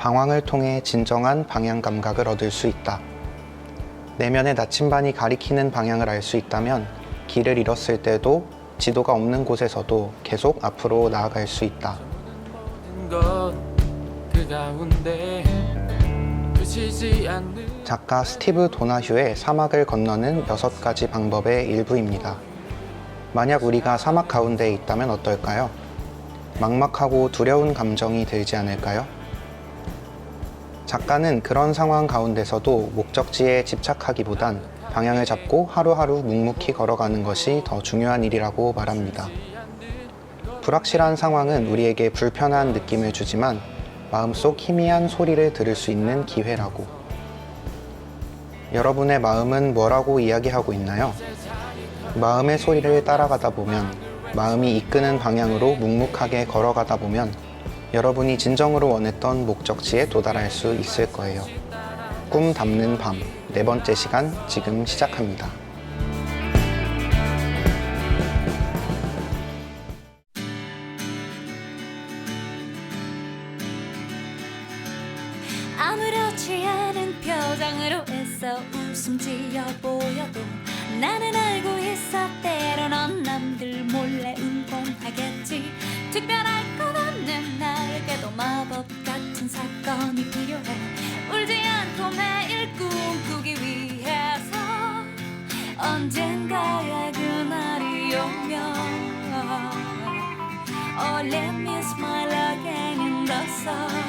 방황을 통해 진정한 방향 감각을 얻을 수 있다. 내면의 나침반이 가리키는 방향을 알 수 있다면 길을 잃었을 때도 지도가 없는 곳에서도 계속 앞으로 나아갈 수 있다. 작가 스티브 도나휴의 사막을 건너는 6가지 방법의 일부입니다. 만약 우리가 사막 가운데에 있다면 어떨까요? 막막하고 두려운 감정이 들지 않을까요? 작가는 그런 상황 가운데서도 목적지에 집착하기보단 방향을 잡고 하루하루 묵묵히 걸어가는 것이 더 중요한 일이라고 말합니다. 불확실한 상황은 우리에게 불편한 느낌을 주지만 마음속 희미한 소리를 들을 수 있는 기회라고. 여러분의 마음은 뭐라고 이야기하고 있나요? 마음의 소리를 따라가다 보면, 마음이 이끄는 방향으로 묵묵하게 걸어가다 보면 여러분이 진정으로 원했던 목적지에 도달할 수 있을 거예요. 꿈 담는 밤 4번째 시간 지금 시작합니다. 아무렇지 않은 표정으로 애써 웃음 지어 보여도 나는 알고 있어 때론 넌 남들 몰래 응원하겠지. 특별할 것 없는 나에게도 마법 같은 사건이 필요해. 울지 않고 매일 꿈꾸기 위해서 언젠가의 그날이 오면 Oh let me smile again in the sun.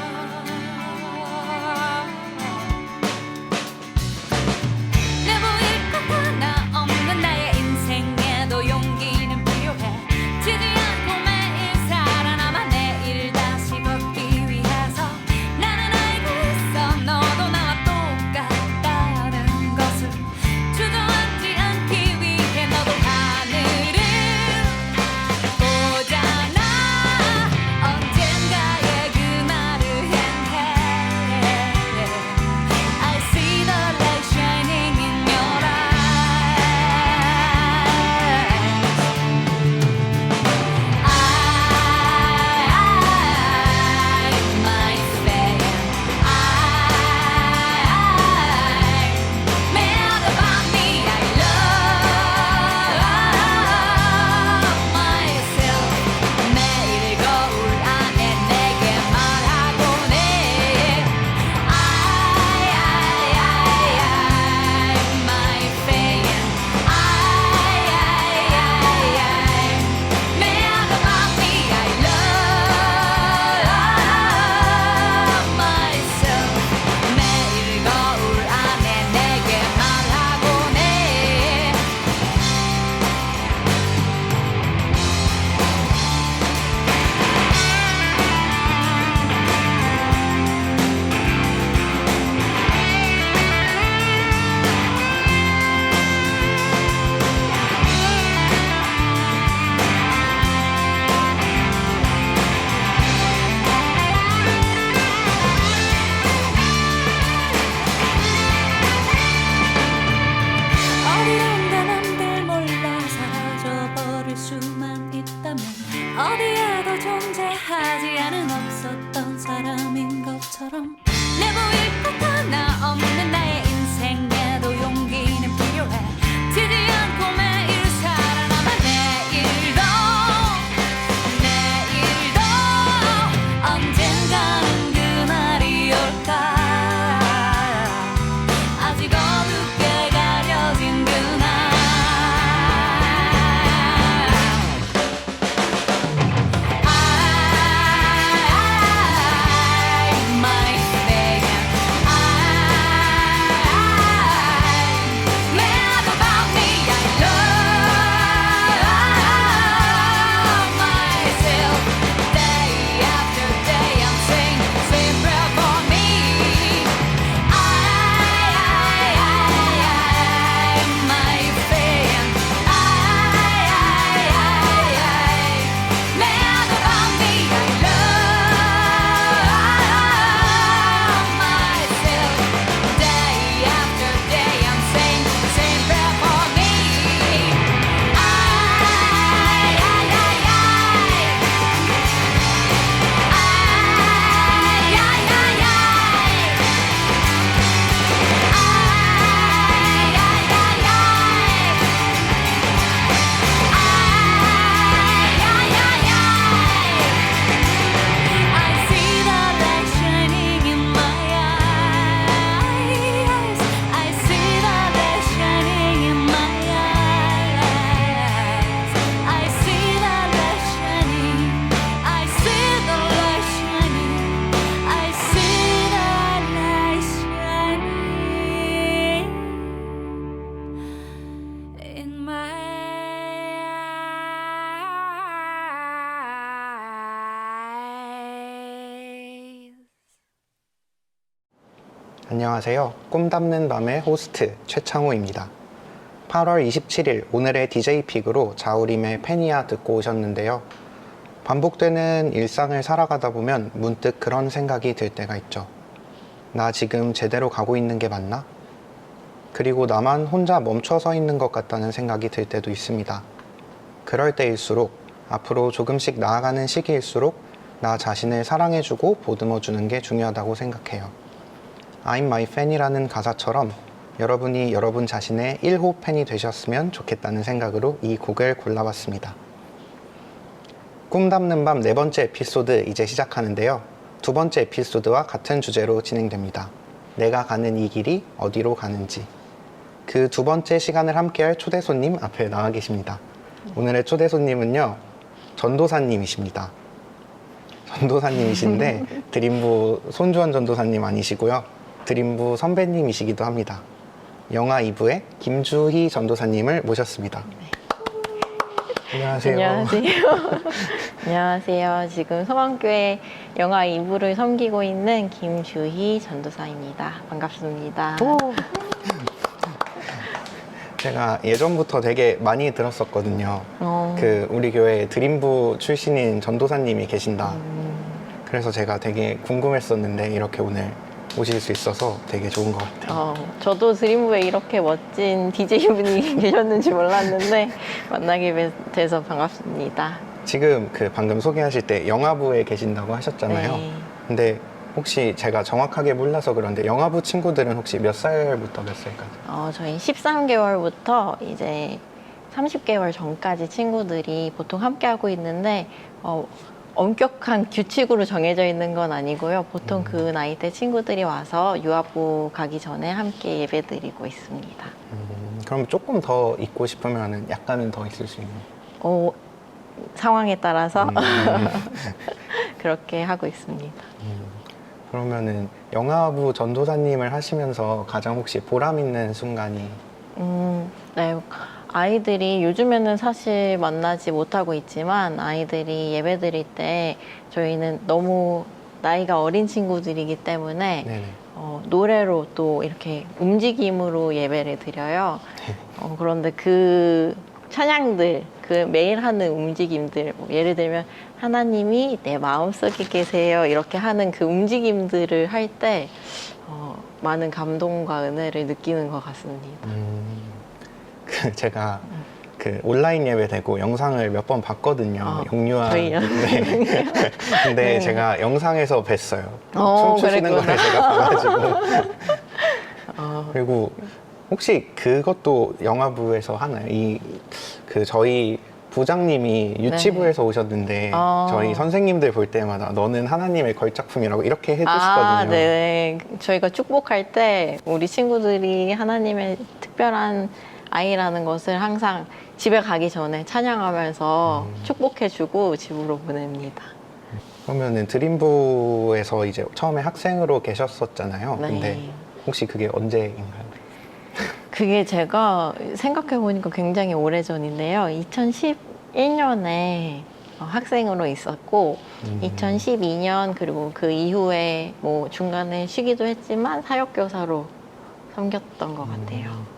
어디에도 존재하지 않은 없었던 사람인 것처럼 내 보일 것 하나 없는 나의 인생에도 용기는 필요해. 지지 않고 매일 살아남아 내일도 언젠가는 그날이 올까. 아직 어둡게 가려진 그날 안녕하세요. 꿈담는 밤의 호스트 최창호입니다. 8월 27일 오늘의 DJ픽으로 자우림의 페니아 듣고 오셨는데요. 반복되는 일상을 살아가다 보면 문득 그런 생각이 들 때가 있죠. 나 지금 제대로 가고 있는 게 맞나? 그리고 나만 혼자 멈춰 서 있는 것 같다는 생각이 들 때도 있습니다. 그럴 때일수록 앞으로 조금씩 나아가는 시기일수록 나 자신을 사랑해주고 보듬어주는 게 중요하다고 생각해요. I'm my fan이라는 가사처럼 여러분이 여러분 자신의 1호 팬이 되셨으면 좋겠다는 생각으로 이 곡을 골라봤습니다. 꿈 담는 밤 4번째 에피소드 이제 시작하는데요. 2번째 에피소드와 같은 주제로 진행됩니다. 내가 가는 이 길이 어디로 가는지. 그 2번째 시간을 함께할 초대 손님 앞에 나와 계십니다. 오늘의 초대 손님은요, 전도사님이십니다. 전도사님이신데 드림부 손주원 전도사님 아니시고요. 드림부 선배님이시기도 합니다. 영화 2부의 김주희 전도사님을 모셨습니다. 안녕하세요. 안녕하세요. 안녕하세요. 지금 성황교회 영화 2부를 섬기고 있는 김주희 전도사입니다. 반갑습니다. 제가 예전부터 되게 많이 들었었거든요. 어. 그 우리 교회 드림부 출신인 전도사님이 계신다. 그래서 제가 되게 궁금했었는데 이렇게 오늘 오실 수 있어서 되게 좋은 것 같아요. 저도 드림부에 이렇게 멋진 DJ분이 계셨는지 몰랐는데 만나게 돼서 반갑습니다. 지금 그 방금 소개하실 때 영화부에 계신다고 하셨잖아요. 네. 근데 혹시 제가 정확하게 몰라서 그런데 영화부 친구들은 혹시 몇 살부터 몇 살까지? 저희 13개월부터 이제 30개월 전까지 친구들이 보통 함께 하고 있는데 엄격한 규칙으로 정해져 있는 건 아니고요. 보통 그 나이대 친구들이 와서 유아부 가기 전에 함께 예배드리고 있습니다. 그럼 조금 더 있고 싶으면 약간은 더 있을 수 있는? 상황에 따라서 그렇게 하고 있습니다. 그러면은 영화부 전도사님을 하시면서 가장 혹시 보람 있는 순간이? 네. 아이들이 요즘에는 사실 만나지 못하고 있지만 아이들이 예배 드릴 때 저희는 너무 나이가 어린 친구들이기 때문에 네네. 노래로 또 이렇게 움직임으로 예배를 드려요. 그런데 그 찬양들, 그 매일 하는 움직임들, 뭐 예를 들면 하나님이 내 마음속에 계세요 이렇게 하는 그 움직임들을 할 때 많은 감동과 은혜를 느끼는 것 같습니다. 제가 그 온라인 예배 되고 영상을 몇 번 봤거든요. 영유아. 저희요? 네. 근데 네. 제가 영상에서 뵀어요. 춤추시는 걸 그랬구나. 제가 봐가지고. 그리고 혹시 그것도 영화부에서 하나요? 저희 부장님이 유치부에서 오셨는데 저희 선생님들 볼 때마다 너는 하나님의 걸작품이라고 이렇게 해주시거든요. 네. 저희가 축복할 때 우리 친구들이 하나님의 특별한 아이라는 것을 항상 집에 가기 전에 찬양하면서 축복해주고 집으로 보냅니다. 그러면은 드림부에서 이제 처음에 학생으로 계셨었잖아요. 네. 근데 혹시 그게 언제인가요? 그게 제가 생각해보니까 굉장히 오래전인데요. 2011년에 학생으로 있었고 2012년 그리고 그 이후에 뭐 중간에 쉬기도 했지만 사역교사로 섬겼던 것 같아요.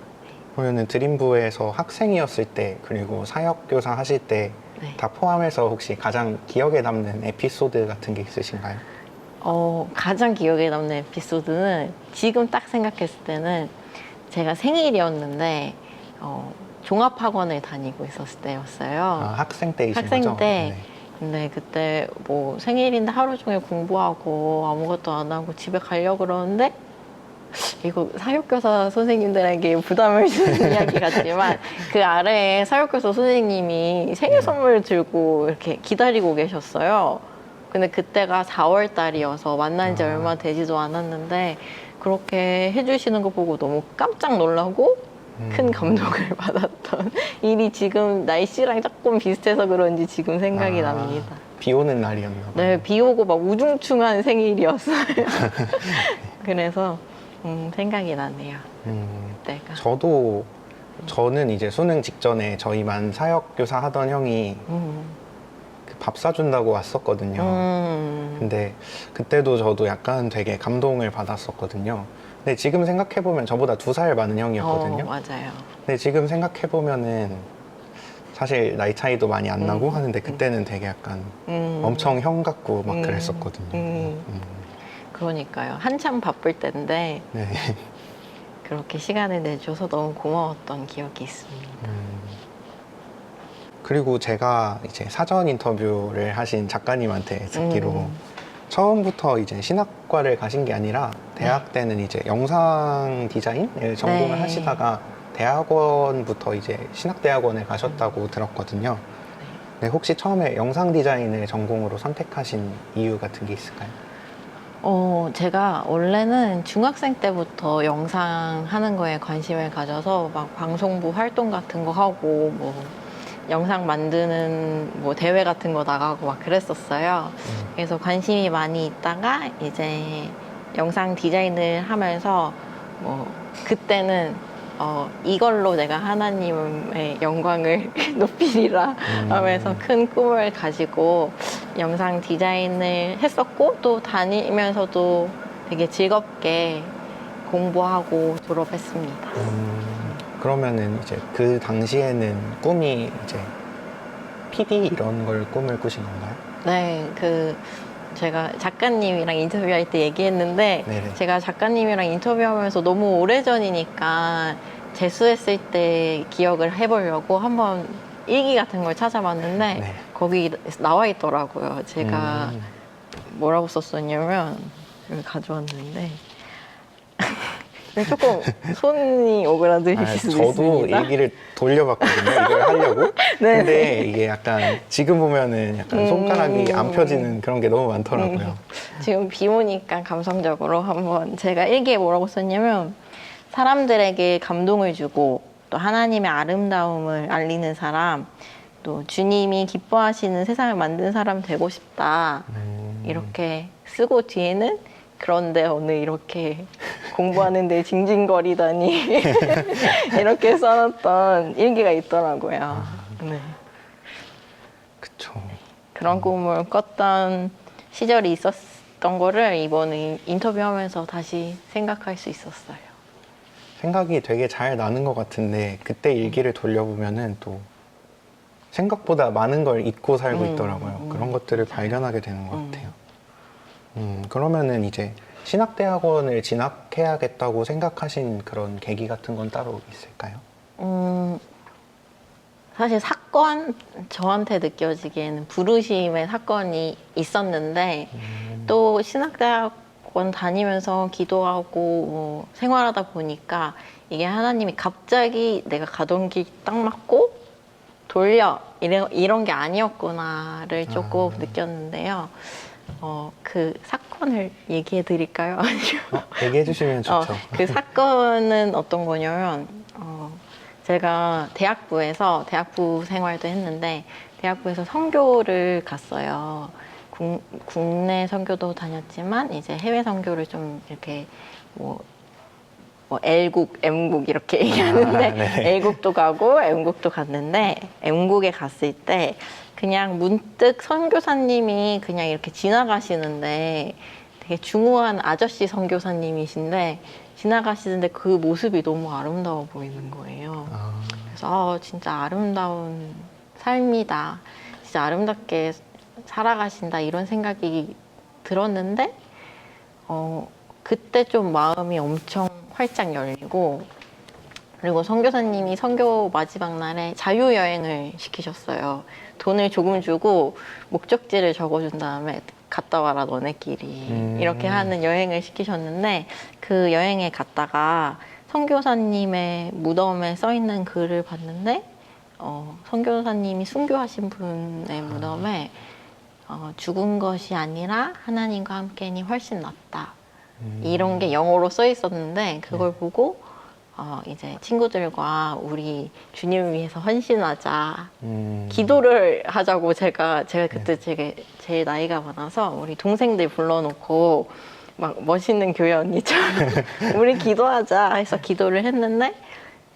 그러면은 드림부에서 학생이었을 때 그리고 사역교사 하실 때 다 네. 포함해서 혹시 가장 기억에 남는 에피소드 같은 게 있으신가요? 가장 기억에 남는 에피소드는 지금 딱 생각했을 때는 제가 생일이었는데 종합학원을 다니고 있었을 때였어요. 학생 때이신 학생 거죠? 때. 네. 근데 그때 뭐 생일인데 하루 종일 공부하고 아무것도 안 하고 집에 가려고 그러는데 이거 사역교사 선생님들에게 부담을 주는 이야기 같지만 그 아래에 사역교사 선생님이 생일 선물 들고 이렇게 기다리고 계셨어요. 근데 그때가 4월 달이어서 만난 지 얼마 되지도 않았는데 그렇게 해주시는 거 보고 너무 깜짝 놀라고 큰 감동을 받았던 일이 지금 날씨랑 조금 비슷해서 그런지 지금 생각이 납니다. 비 오는 날이었나 봐요. 네, 비 오고 막 우중충한 생일이었어요. 그래서 생각이 나네요. 그때가. 저는 이제 수능 직전에 저희 반 사역교사 하던 형이 그 밥 사준다고 왔었거든요. 근데 그때도 저도 약간 되게 감동을 받았었거든요. 근데 지금 생각해보면 저보다 2살 많은 형이었거든요. 맞아요. 근데 지금 생각해보면은 사실 나이 차이도 많이 안 나고 하는데 그때는 되게 약간 엄청 형 같고 막 그랬었거든요. 그러니까요. 한참 바쁠 때인데 네. 그렇게 시간을 내줘서 너무 고마웠던 기억이 있습니다. 그리고 제가 이제 사전 인터뷰를 하신 작가님한테 듣기로 처음부터 이제 신학과를 가신 게 아니라 대학 때는 이제 영상 디자인을 전공을 네. 하시다가 대학원부터 이제 신학대학원을 가셨다고 들었거든요. 네, 혹시 처음에 영상 디자인을 전공으로 선택하신 이유 같은 게 있을까요? 제가 원래는 중학생 때부터 영상 하는 거에 관심을 가져서 막 방송부 활동 같은 거 하고 뭐 영상 만드는 뭐 대회 같은 거 나가고 막 그랬었어요. 그래서 관심이 많이 있다가 이제 영상 디자인을 하면서 뭐 그때는 이걸로 내가 하나님의 영광을 높이리라 하면서 큰 꿈을 가지고 영상 디자인을 했었고 또 다니면서도 되게 즐겁게 공부하고 졸업했습니다. 그러면은 이제 그 당시에는 꿈이 이제 PD 이런 걸 꿈을 꾸신 건가요? 네, 제가 작가님이랑 인터뷰할 때 얘기했는데 네네. 제가 작가님이랑 인터뷰하면서 너무 오래전이니까 재수했을 때 기억을 해보려고 한번 일기 같은 걸 찾아봤는데 네. 거기 나와 있더라고요. 제가 뭐라고 썼었냐면 여기 가져왔는데 조금 손이 오그라드실 수도 저도 있습니다. 일기를 돌려봤거든요. 이걸 하려고. 네. 근데 이게 약간 지금 보면은 약간 손가락이 안 펴지는 그런 게 너무 많더라고요. 지금 비 오니까 감성적으로 한번 제가 일기에 뭐라고 썼냐면 사람들에게 감동을 주고 또 하나님의 아름다움을 알리는 사람 또 주님이 기뻐하시는 세상을 만든 사람 되고 싶다 이렇게 쓰고 뒤에는 그런데 오늘 이렇게 공부하는데 징징거리다니 이렇게 써놨던 일기가 있더라고요. 네. 그쵸. 그런 꿈을 꿨던 시절이 있었던 거를 이번에 인터뷰하면서 다시 생각할 수 있었어요. 생각이 되게 잘 나는 것 같은데 그때 일기를 돌려보면은 또 생각보다 많은 걸 잊고 살고 있더라고요. 그런 것들을 발견하게 되는 것 같아요. 그러면은 이제 신학대학원을 진학해야겠다고 생각하신 그런 계기 같은 건 따로 있을까요? 사실 저한테 느껴지기에는 부르심의 사건이 있었는데 또 신학대학원 다니면서 기도하고 뭐 생활하다 보니까 이게 하나님이 갑자기 내가 가던 길 딱 맞고 돌려 이런 게 아니었구나를 조금 느꼈는데요. 그 사건을 얘기해 드릴까요? 얘기해 주시면 좋죠. 그 사건은 어떤 거냐면 제가 대학부 생활도 했는데 대학부에서 선교를 갔어요. 국내 선교도 다녔지만 이제 해외 선교를 좀 이렇게 뭐 L국, M국 이렇게 얘기하는데 네. L국도 가고 M국도 갔는데 M국에 갔을 때 그냥 문득 선교사님이 그냥 이렇게 지나가시는데 되게 중후한 아저씨 선교사님이신데 지나가시는데 그 모습이 너무 아름다워 보이는 거예요. 그래서 진짜 아름다운 삶이다. 진짜 아름답게 살아가신다 이런 생각이 들었는데 그때 좀 마음이 엄청 활짝 열리고 그리고 선교사님이 선교 마지막 날에 자유여행을 시키셨어요. 돈을 조금 주고 목적지를 적어준 다음에 갔다 와라 너네끼리 이렇게 하는 여행을 시키셨는데 그 여행에 갔다가 선교사님의 무덤에 써있는 글을 봤는데 선교사님이 순교하신 분의 무덤에 죽은 것이 아니라 하나님과 함께니 훨씬 낫다 이런 게 영어로 써 있었는데 그걸 보고 이제 친구들과 우리 주님을 위해서 헌신하자 기도를 하자고 제가 그때 제일 나이가 많아서 우리 동생들 불러놓고 막 멋있는 교회 언니처럼 우리 기도하자 해서 기도를 했는데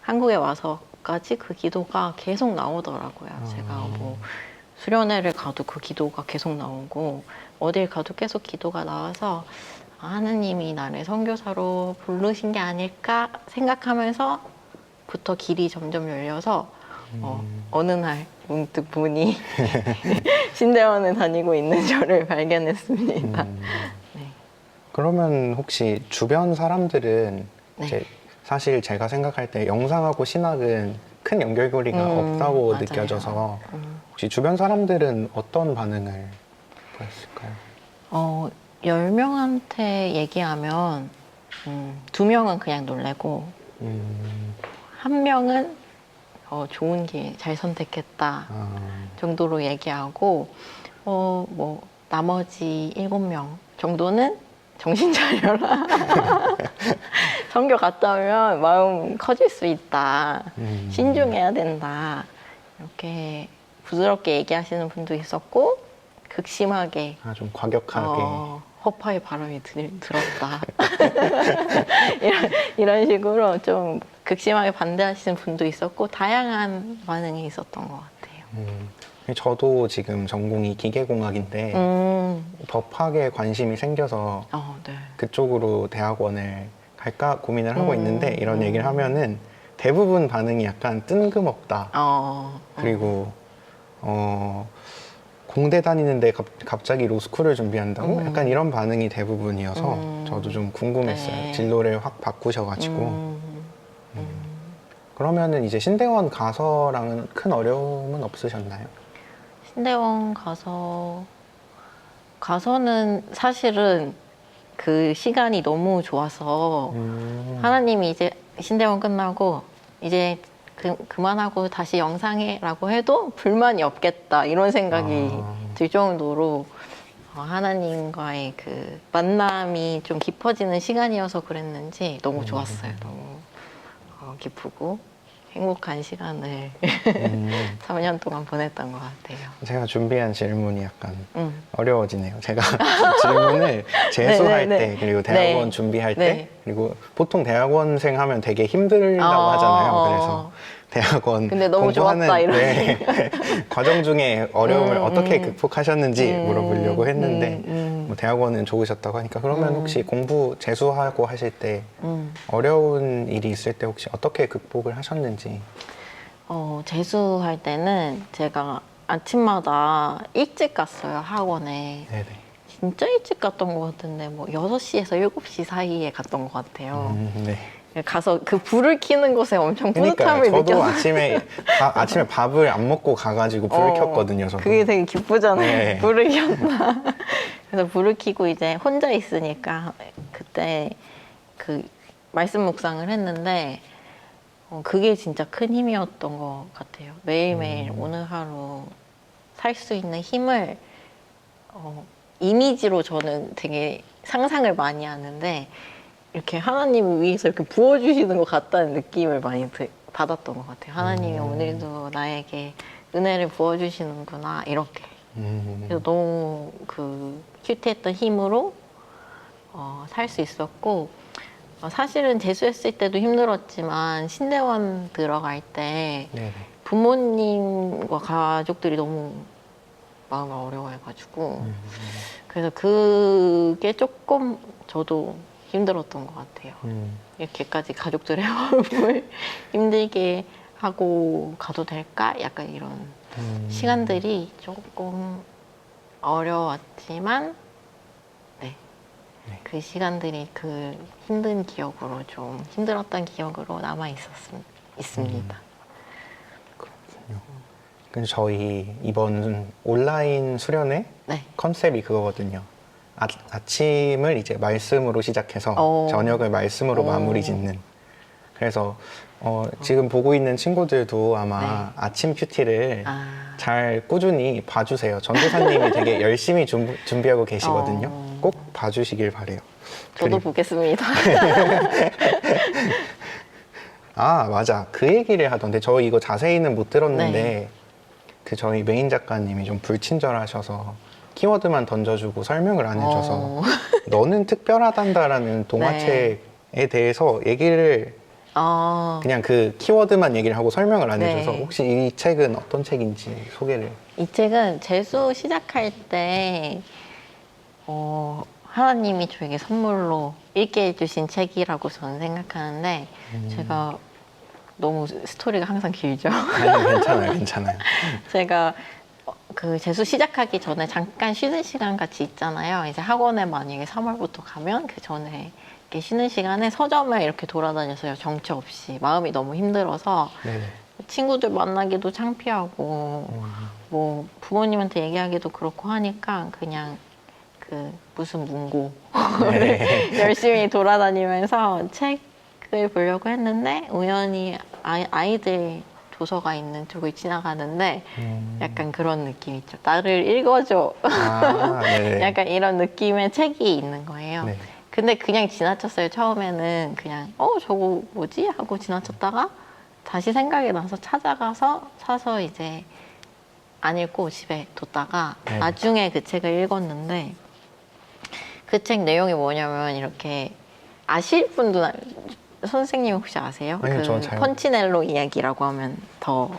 한국에 와서까지 그 기도가 계속 나오더라고요. 제가 뭐 수련회를 가도 그 기도가 계속 나오고 어딜 가도 계속 기도가 나와서 하느님이 나를 선교사로 부르신 게 아닐까 생각하면서부터 길이 점점 열려서 어느 날 문득 보니 신대원에 다니고 있는 저를 발견했습니다. 네. 그러면 혹시 주변 사람들은 네. 이제 사실 제가 생각할 때 영상하고 신학은 큰 연결고리가 없다고 맞아요. 느껴져서 혹시 주변 사람들은 어떤 반응을 보였을까요? 10명한테 얘기하면 2명은 그냥 놀래고 음, 1명은 좋은 길 잘 선택했다 정도로 얘기하고 뭐 나머지 7명 정도는 정신 차려라. 선교 갔다 오면 마음 커질 수 있다. 신중해야 된다. 이렇게 부드럽게 얘기하시는 분도 있었고 극심하게 좀 과격하게. 허파의 바람이 들었다. 이런 식으로 좀 극심하게 반대하시는 분도 있었고 다양한 반응이 있었던 것 같아요. 저도 지금 전공이 기계공학인데 법학에 관심이 생겨서 네. 그쪽으로 대학원을 갈까 고민을 하고 있는데 이런 얘기를 하면은 대부분 반응이 약간 뜬금없다. 그리고 공대 다니는데 갑자기 로스쿨을 준비한다고? 약간 이런 반응이 대부분이어서 저도 좀 궁금했어요. 네. 진로를 확 바꾸셔가지고. 그러면은 이제 신대원 가서랑은 큰 어려움은 없으셨나요? 신대원 가서는 사실은 그 시간이 너무 좋아서 하나님이 이제 신대원 끝나고 이제 그만하고 다시 영상해라고 해도 불만이 없겠다 이런 생각이 들 정도로 하나님과의 그 만남이 좀 깊어지는 시간이어서 그랬는지 너무 좋았어요. 너무 기쁘고 행복한 시간을 3년 동안 보냈던 것 같아요. 제가 준비한 질문이 약간 어려워지네요. 제가 질문을 재수할 네, 네, 때 네. 그리고 대학원 네. 준비할 네. 때 그리고 보통 대학원생 하면 되게 힘들다고 하잖아요. 그래서 대학원 근데 너무 공부하는 좋았다, 이런 과정 중에 어려움을 어떻게 극복하셨는지 물어보려고 했는데 뭐 대학원은 좋으셨다고 하니까 그러면 혹시 공부 재수하고 하실 때 어려운 일이 있을 때 혹시 어떻게 극복을 하셨는지? 재수할 때는 제가 아침마다 일찍 갔어요, 학원에. 네네. 진짜 일찍 갔던 것 같은데 뭐 6시에서 7시 사이에 갔던 것 같아요. 네. 가서 그 불을 켜는 것에 엄청 그러니까 뿌듯함을 저도 느꼈어요. 아침에 밥을 안 먹고 가가지고 불을 켰거든요. 저도. 그게 되게 기쁘잖아요. 네. 불을 켰다. 그래서 불을 켜고 이제 혼자 있으니까 그때 그 말씀 묵상을 했는데 그게 진짜 큰 힘이었던 것 같아요. 매일매일 오늘 하루 살 수 있는 힘을 이미지로 저는 되게 상상을 많이 하는데 이렇게 하나님을 위해서 이렇게 부어주시는 것 같다는 느낌을 많이 받았던 것 같아요. 하나님이 오늘도 나에게 은혜를 부어주시는구나 이렇게. 그래서 너무 그 큐트했던 힘으로 살 수 있었고 사실은 재수했을 때도 힘들었지만 신대원 들어갈 때 네네. 부모님과 가족들이 너무 마음을 어려워해가지고 그래서 그게 조금 저도 힘들었던 것 같아요. 이렇게까지 가족들의 마음을 힘들게 하고 가도 될까? 약간 이런 시간들이 조금 어려웠지만 네. 그 시간들이 그 힘든 기억으로 좀 힘들었던 기억으로 남아 있습니다. 그래서 저희 이번 온라인 수련회 네. 컨셉이 그거거든요. 아침을 이제 말씀으로 시작해서 저녁을 말씀으로 마무리 짓는. 그래서 지금 보고 있는 친구들도 아마 네. 아침 큐티를 잘 꾸준히 봐주세요. 전도사님이 되게 열심히 준비하고 계시거든요. 꼭 봐주시길 바래요. 저도 보겠습니다. 아, 맞아. 그 얘기를 하던데 저 이거 자세히는 못 들었는데 네. 그 저희 메인 작가님이 좀 불친절하셔서 키워드만 던져주고 설명을 안 해줘서 너는 특별하단다라는 동화책에 대해서 얘기를 그냥 그 키워드만 얘기를 하고 설명을 안 네. 해줘서 혹시 이 책은 어떤 책인지 소개를. 이 책은 재수 시작할 때 하나님이 저에게 선물로 읽게 해주신 책이라고 저는 생각하는데 제가 너무 스토리가 항상 길죠. 아니, 괜찮아요, 괜찮아요. 제가 그 재수 시작하기 전에 잠깐 쉬는 시간 같이 있잖아요. 이제 학원에 만약에 3월부터 가면 그 전에 이렇게 쉬는 시간에 서점을 이렇게 돌아다녔어요. 정처 없이. 마음이 너무 힘들어서 네네. 친구들 만나기도 창피하고 뭐 부모님한테 얘기하기도 그렇고 하니까 그냥 그 무슨 문고 네. 열심히 돌아다니면서 책을 보려고 했는데 우연히 아이들 도서가 있는 쪽을 지나가는데 약간 그런 느낌 있죠. 나를 읽어줘. 아, 네네. 약간 이런 느낌의 책이 있는 거예요. 네. 근데 그냥 지나쳤어요. 처음에는 그냥 저거 뭐지? 하고 지나쳤다가 다시 생각이 나서 찾아가서 사서 이제 안 읽고 집에 뒀다가 네. 나중에 그 책을 읽었는데 그 책 내용이 뭐냐면 이렇게 아실 분도 선생님 혹시 아세요? 아니요, 저는 잘 펀치넬로 이야기라고 하면 더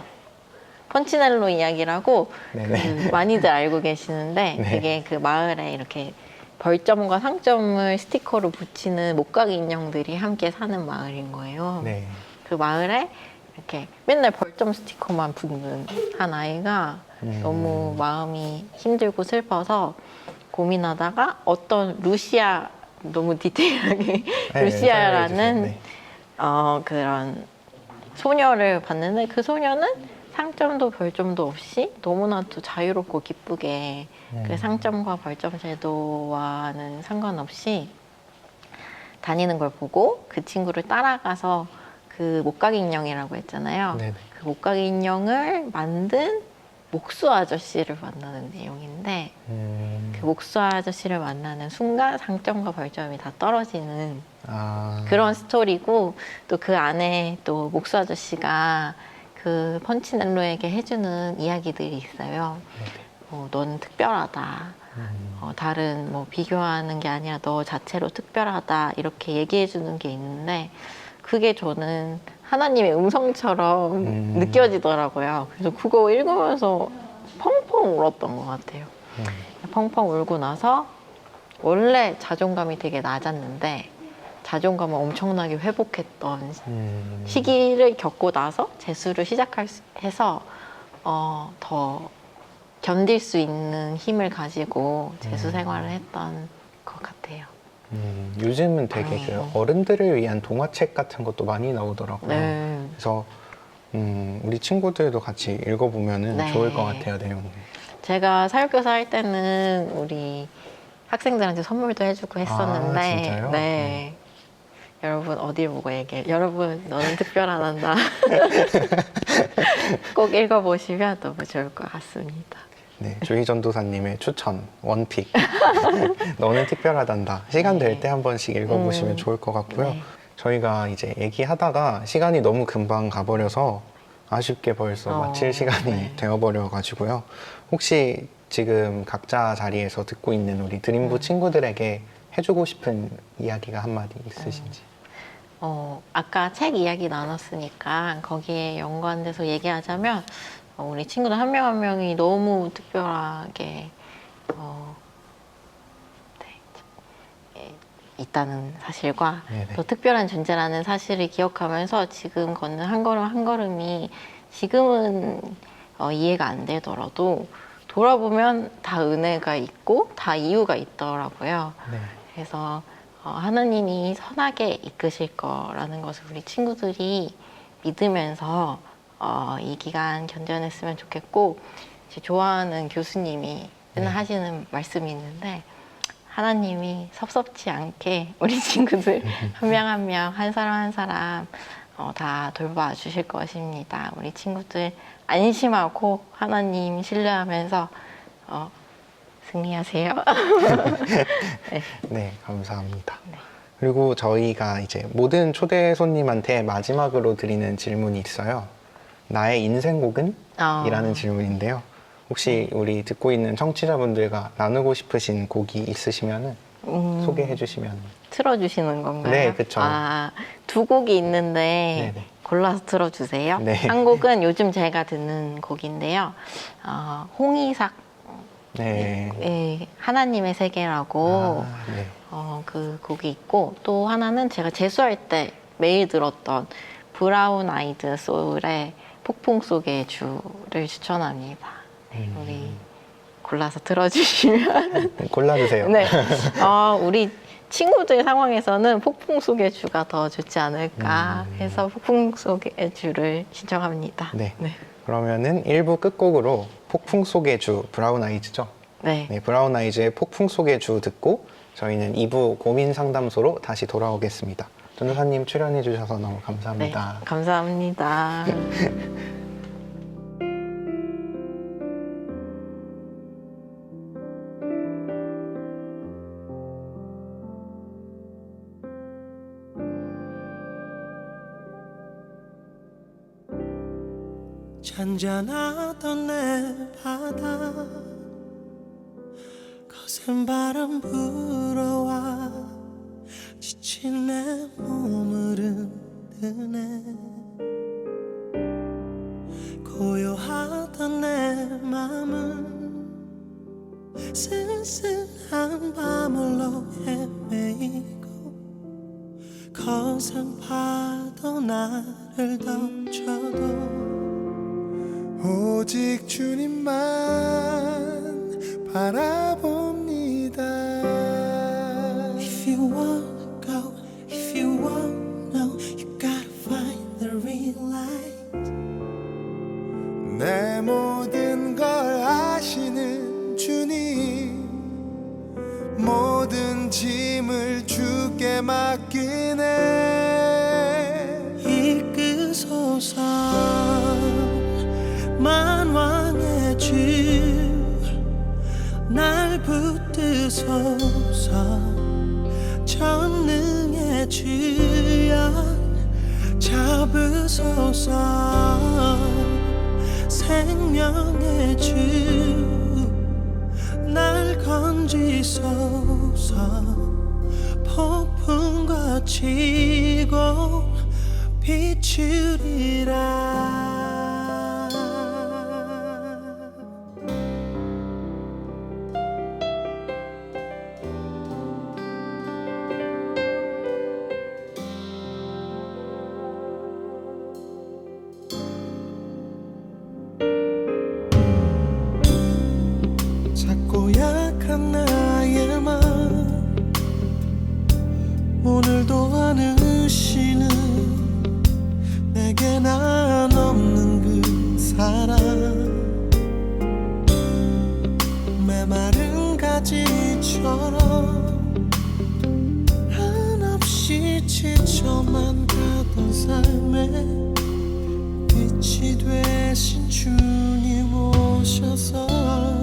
펀치넬로 이야기라고 네네. 많이들 알고 계시는데 네. 그게 그 마을에 이렇게 벌점과 상점을 스티커로 붙이는 목각 인형들이 함께 사는 마을인 거예요. 네. 그 마을에 이렇게 맨날 벌점 스티커만 붙는 한 아이가 너무 마음이 힘들고 슬퍼서 고민하다가 어떤 루시아 너무 디테일하게 네, 루시아라는 설명해 주세요. 네. 그런 소녀를 봤는데 그 소녀는 상점도 별점도 없이 너무나도 자유롭고 기쁘게 그 상점과 벌점 제도와는 상관없이 다니는 걸 보고 그 친구를 따라가서 그 목각 인형이라고 했잖아요. 네네. 그 목각 인형을 만든 목수 아저씨를 만나는 내용인데 그 목수 아저씨를 만나는 순간 상점과 벌점이 다 떨어지는 아, 그런 스토리고 또 그 안에 또 목수 아저씨가 그 펀치넬로에게 해주는 이야기들이 있어요. 너는 특별하다. 다른 뭐 비교하는 게 아니라 너 자체로 특별하다. 이렇게 얘기해주는 게 있는데 그게 저는 하나님의 음성처럼 느껴지더라고요. 그래서 그거 읽으면서 펑펑 울었던 것 같아요. 펑펑 울고 나서 원래 자존감이 되게 낮았는데 자존감을 엄청나게 회복했던 시기를 겪고 나서 재수를 시작해서 더 견딜 수 있는 힘을 가지고 재수 생활을 했던 것 같아요. 요즘은 되게 그 어른들을 위한 동화책 같은 것도 많이 나오더라고요. 네. 그래서 우리 친구들도 같이 읽어보면 네. 좋을 것 같아요, 내용이. 제가 사육교사 할 때는 우리 학생들한테 선물도 해주고 했었는데, 아, 진짜요? 네. 여러분 어딜 보고 얘기해? 여러분 너는 특별하단다. 꼭 읽어보시면 너무 좋을 것 같습니다. 네, 조희 전도사님의 추천, 원픽. 너는 특별하단다. 시간 될 때 한 번씩 읽어보시면 좋을 것 같고요. 네. 저희가 이제 얘기하다가 시간이 너무 금방 가버려서 아쉽게 벌써 마칠 시간이 네. 되어버려가지고요. 혹시 지금 각자 자리에서 듣고 있는 우리 드림부 친구들에게 해주고 싶은 이야기가 한마디 있으신지? 아까 책 이야기 나눴으니까 거기에 연관돼서 얘기하자면 우리 친구들 한 명 한 명이 너무 특별하게 있다는 사실과 네네. 또 특별한 존재라는 사실을 기억하면서 지금 걷는 한 걸음 한 걸음이 지금은 이해가 안 되더라도 돌아보면 다 은혜가 있고 다 이유가 있더라고요. 네. 그래서 하나님이 선하게 이끄실 거라는 것을 우리 친구들이 믿으면서 이 기간 견뎌냈으면 좋겠고 제 좋아하는 교수님이 맨날 하시는 말씀이 있는데 하나님이 섭섭지 않게 우리 친구들 한 명 한 명 한 사람 한 사람 다 돌봐 주실 것입니다. 우리 친구들 안심하고 하나님 신뢰하면서 승리하세요. 네. 네, 감사합니다. 그리고 저희가 이제 모든 초대 손님한테 마지막으로 드리는 질문이 있어요. 나의 인생곡은? 이라는 질문인데요. 혹시 우리 듣고 있는 청취자분들과 나누고 싶으신 곡이 있으시면 소개해 주시면. 틀어주시는 건가요? 네, 그쵸. 두 곡이 있는데 네네. 골라서 틀어주세요. 네. 한 곡은 요즘 제가 듣는 곡인데요. 홍이삭 네. 예, 하나님의 세계라고 아, 네. 그 곡이 있고, 또 하나는 제가 재수할 때 매일 들었던 브라운 아이드 소울의 폭풍 속의 주를 추천합니다. 네, 우리 골라서 들어주시면 골라주세요. 네, 우리 친구들 상황에서는 폭풍 속의 주가 더 좋지 않을까 해서 폭풍 속의 주를 신청합니다. 네. 그러면은 1부 끝곡으로 폭풍 속의 주, 브라운 아이즈죠? 네. 네, 브라운 아이즈의 폭풍 속의 주 듣고 저희는 2부 고민 상담소로 다시 돌아오겠습니다. 전도사님 출연해 주셔서 너무 감사합니다. 네, 감사합니다. 잔잔하던 내 바다 거센 바람 불어와 지친 내 몸을 흔드네 고요하던 내 맘은 쓸쓸한 밤홀로 헤매이고 거센 파도 나를 덮쳐도 오직 주님만 바라봅니다. If you wanna go, if you wanna know, you gotta find the real light. 내 모든 걸 아시는 주님, 모든 짐을 주께 맡기네. 이끄소서 만왕의 주 날 붙드소서 전능의 주여 잡으소서 생명의 주 날 건지소서 폭풍과 치고 비추리라. 작고 약한 나의 맘 오늘도 안으시는 내게 난 없는 그 사랑 메마른 가지처럼 한없이 지쳐만 가던 삶에 빛이 되신 주님 오셔서